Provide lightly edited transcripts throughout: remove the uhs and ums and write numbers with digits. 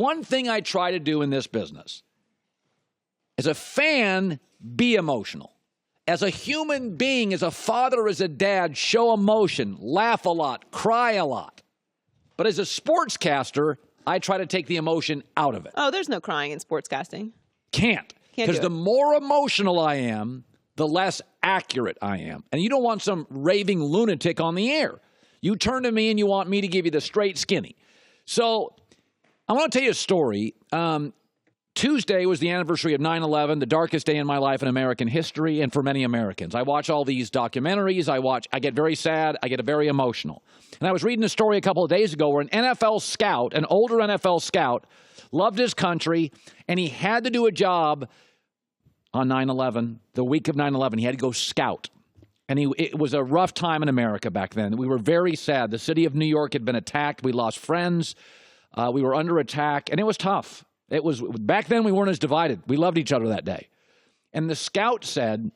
One thing I try to do in this business, as a fan, be emotional. As a human being, as a father, as a dad, show emotion, laugh a lot, cry a lot. But as a sportscaster, I try to take the emotion out of it. Oh, there's no crying in sportscasting. Can't. Because the more emotional I am, the less accurate I am. And you don't want some raving lunatic on the air. You turn to me and you want me to give you the straight skinny. So I want to tell you a story. Tuesday was the anniversary of 9/11, the darkest day in my life in American history and for many Americans. I watch all these documentaries. I get very sad. I get very emotional. And I was reading a story a couple of days ago where an NFL scout, an older NFL scout, loved his country, and he had to do a job on 9/11, the week of 9/11. He had to go scout. And it was a rough time in America back then. We were very sad. The city of New York had been attacked. We lost friends. We were under attack, and it was tough. It was back then we weren't as divided. We loved each other that day. And the scout said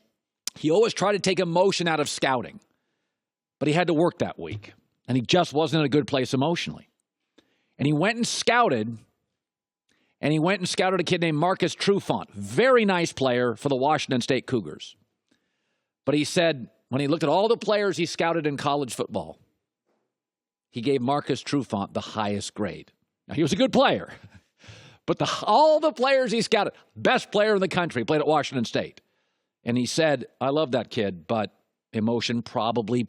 he always tried to take emotion out of scouting, but he had to work that week, and he just wasn't in a good place emotionally. And he went and scouted a kid named Marcus Trufant, very nice player for the Washington State Cougars. But he said when he looked at all the players he scouted in college football, he gave Marcus Trufant the highest grade. Now, he was a good player. But all the players he scouted, best player in the country, played at Washington State. And he said, I love that kid, but emotion probably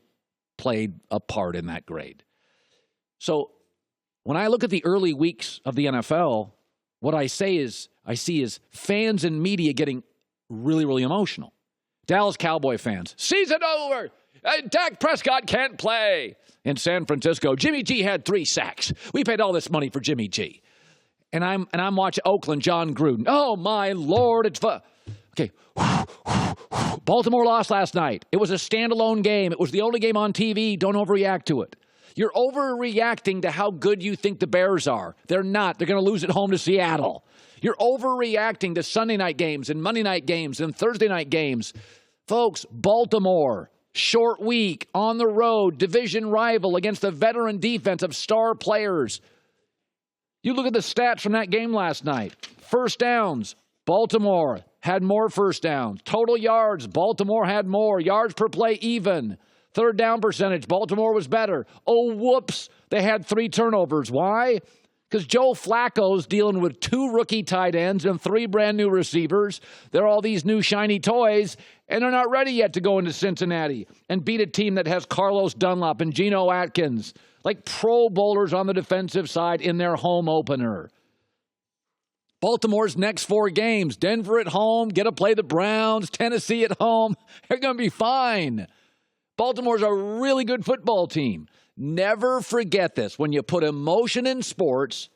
played a part in that grade. So when I look at the early weeks of the NFL, what I see is fans and media getting really, really emotional. Dallas Cowboy fans, season over. Dak Prescott can't play. In San Francisco, Jimmy G had 3 sacks. We paid all this money for Jimmy G. And I'm watching Oakland, John Gruden. Oh, my Lord, it's fun. Okay. Baltimore lost last night. It was a standalone game. It was the only game on TV. Don't overreact to it. You're overreacting to how good you think the Bears are. They're not. They're going to lose at home to Seattle. You're overreacting to Sunday night games and Monday night games and Thursday night games. Folks, Baltimore, short week, on the road, division rival against a veteran defense of star players. You look at the stats from that game last night. First downs, Baltimore had more first downs. Total yards, Baltimore had more. Yards per play, even. Third down percentage, Baltimore was better. Oh, whoops, they had 3 turnovers. Why? Because Joe Flacco's dealing with 2 rookie tight ends and 3 brand new receivers. They're all these new shiny toys, and they're not ready yet to go into Cincinnati and beat a team that has Carlos Dunlap and Geno Atkins, like Pro Bowlers on the defensive side in their home opener. Baltimore's next 4 games, Denver at home, get to play the Browns, Tennessee at home. They're going to be fine. Baltimore's a really good football team. Never forget this. When you put emotion in sports,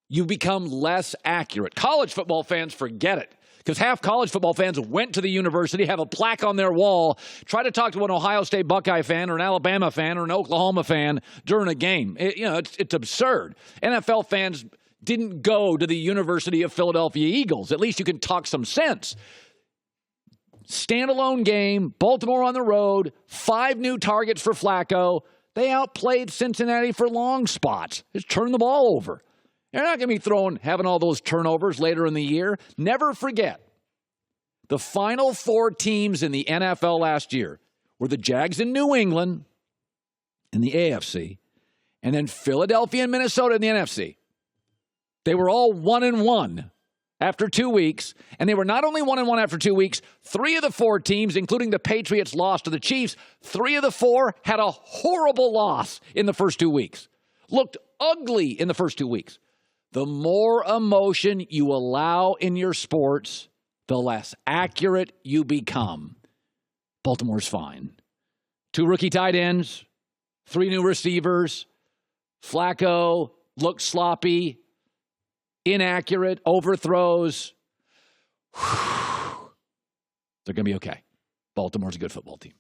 you become less accurate. College football fans forget it. Because half college football fans went to the university, have a plaque on their wall, try to talk to an Ohio State Buckeye fan or an Alabama fan or an Oklahoma fan during a game. It's absurd. NFL fans didn't go to the University of Philadelphia Eagles. At least you can talk some sense. Standalone game, Baltimore on the road, 5 new targets for Flacco. They outplayed Cincinnati for long spots. Just turn the ball over. They're not going to be having all those turnovers later in the year. Never forget, the final 4 teams in the NFL last year were the Jags in New England in the AFC, and then Philadelphia and Minnesota in the NFC. They were all 1-1 after 2 weeks, and they were not only 1-1 after 2 weeks, 3 of the 4 teams, including the Patriots, lost to the Chiefs. 3 of the 4 had a horrible loss in the first 2 weeks. Looked ugly in the first 2 weeks. The more emotion you allow in your sports, the less accurate you become. Baltimore's fine. 2 rookie tight ends, 3 new receivers. Flacco looked sloppy, inaccurate, overthrows. They're going to be okay. Baltimore's a good football team.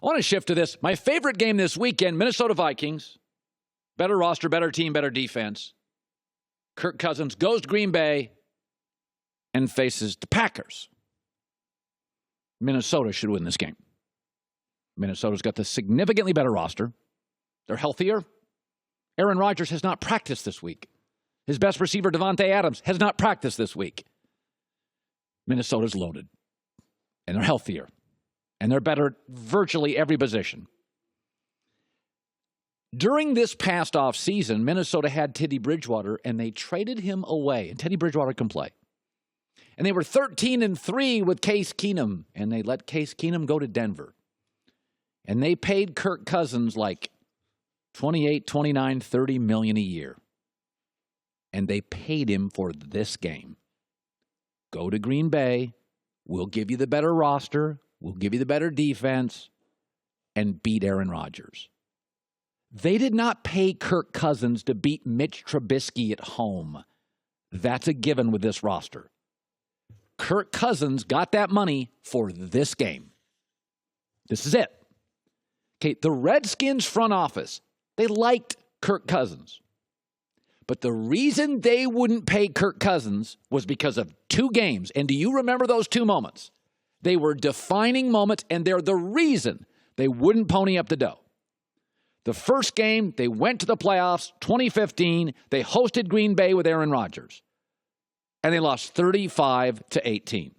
I want to shift to this. My favorite game this weekend, Minnesota Vikings. Better roster, better team, better defense. Kirk Cousins goes to Green Bay and faces the Packers. Minnesota should win this game. Minnesota's got the significantly better roster. They're healthier. Aaron Rodgers has not practiced this week. His best receiver, Davante Adams, has not practiced this week. Minnesota's loaded, and they're healthier, and they're better at virtually every position. During this past offseason, Minnesota had Teddy Bridgewater, and they traded him away, and Teddy Bridgewater can play. And they were 13-3 with Case Keenum, and they let Case Keenum go to Denver. And they paid Kirk Cousins like $28, $29, $30 million a year. And they paid him for this game. Go to Green Bay. We'll give you the better roster. We'll give you the better defense. And beat Aaron Rodgers. They did not pay Kirk Cousins to beat Mitch Trubisky at home. That's a given with this roster. Kirk Cousins got that money for this game. This is it. Okay, the Redskins front office, they liked Kirk Cousins. But the reason they wouldn't pay Kirk Cousins was because of two games. And do you remember those two moments? They were defining moments, and they're the reason they wouldn't pony up the dough. The first game, they went to the playoffs, 2015. They hosted Green Bay with Aaron Rodgers. And they lost 35-18.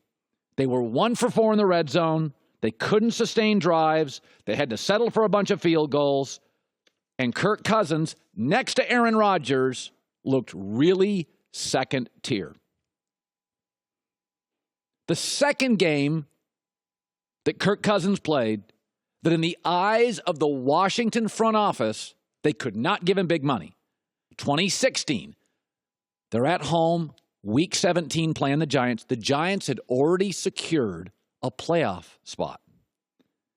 They were 1 for 4 in the red zone. They couldn't sustain drives. They had to settle for a bunch of field goals. And Kirk Cousins, next to Aaron Rodgers, looked really second tier. The second game that Kirk Cousins played, that in the eyes of the Washington front office, they could not give him big money. 2016, they're at home, week 17 playing the Giants. The Giants had already secured a playoff spot.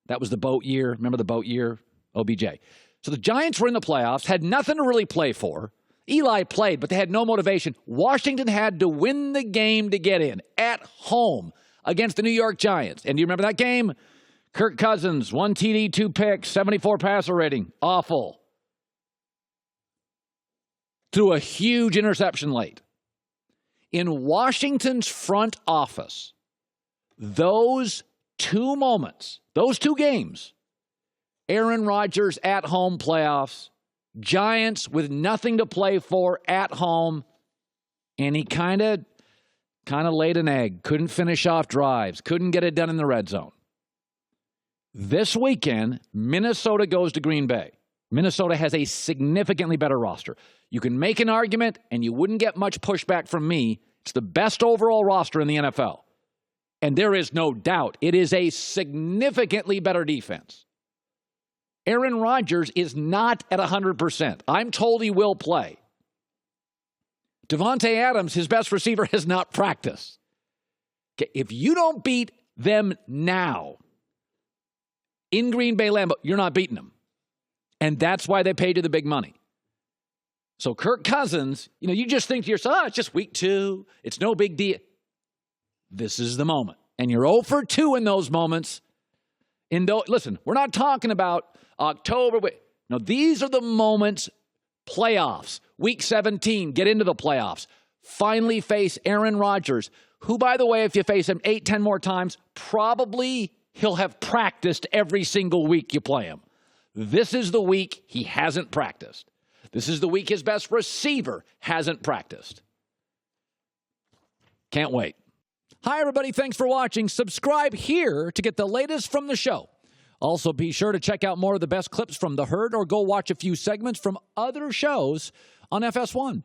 That was the boat year. Remember the boat year? OBJ. So the Giants were in the playoffs, had nothing to really play for. Eli played, but they had no motivation. Washington had to win the game to get in at home against the New York Giants. And do you remember that game? Kirk Cousins, 1 TD, 2 picks, 74 passer rating. Awful. Threw a huge interception late. In Washington's front office, those two moments, those two games, Aaron Rodgers at home playoffs, Giants with nothing to play for at home, and he kind of laid an egg, couldn't finish off drives, couldn't get it done in the red zone. This weekend, Minnesota goes to Green Bay. Minnesota has a significantly better roster. You can make an argument, and you wouldn't get much pushback from me. It's the best overall roster in the NFL. And there is no doubt it is a significantly better defense. Aaron Rodgers is not at 100%. I'm told he will play. Davante Adams, his best receiver, has not practiced. Okay, if you don't beat them now in Green Bay Lambeau, you're not beating them. And that's why they paid you the big money. So Kirk Cousins, you just think to yourself, it's just week 2. It's no big deal. This is the moment. And you're 0 for 2 in those moments. Listen, we're not talking about October. No, these are the moments, playoffs, week 17, get into the playoffs. Finally face Aaron Rodgers, who, by the way, if you face him 8, 10 more times, probably he'll have practiced every single week you play him. This is the week he hasn't practiced. This is the week his best receiver hasn't practiced. Can't wait. Hi, everybody. Thanks for watching. Subscribe here to get the latest from the show. Also, be sure to check out more of the best clips from The Herd or go watch a few segments from other shows on FS1.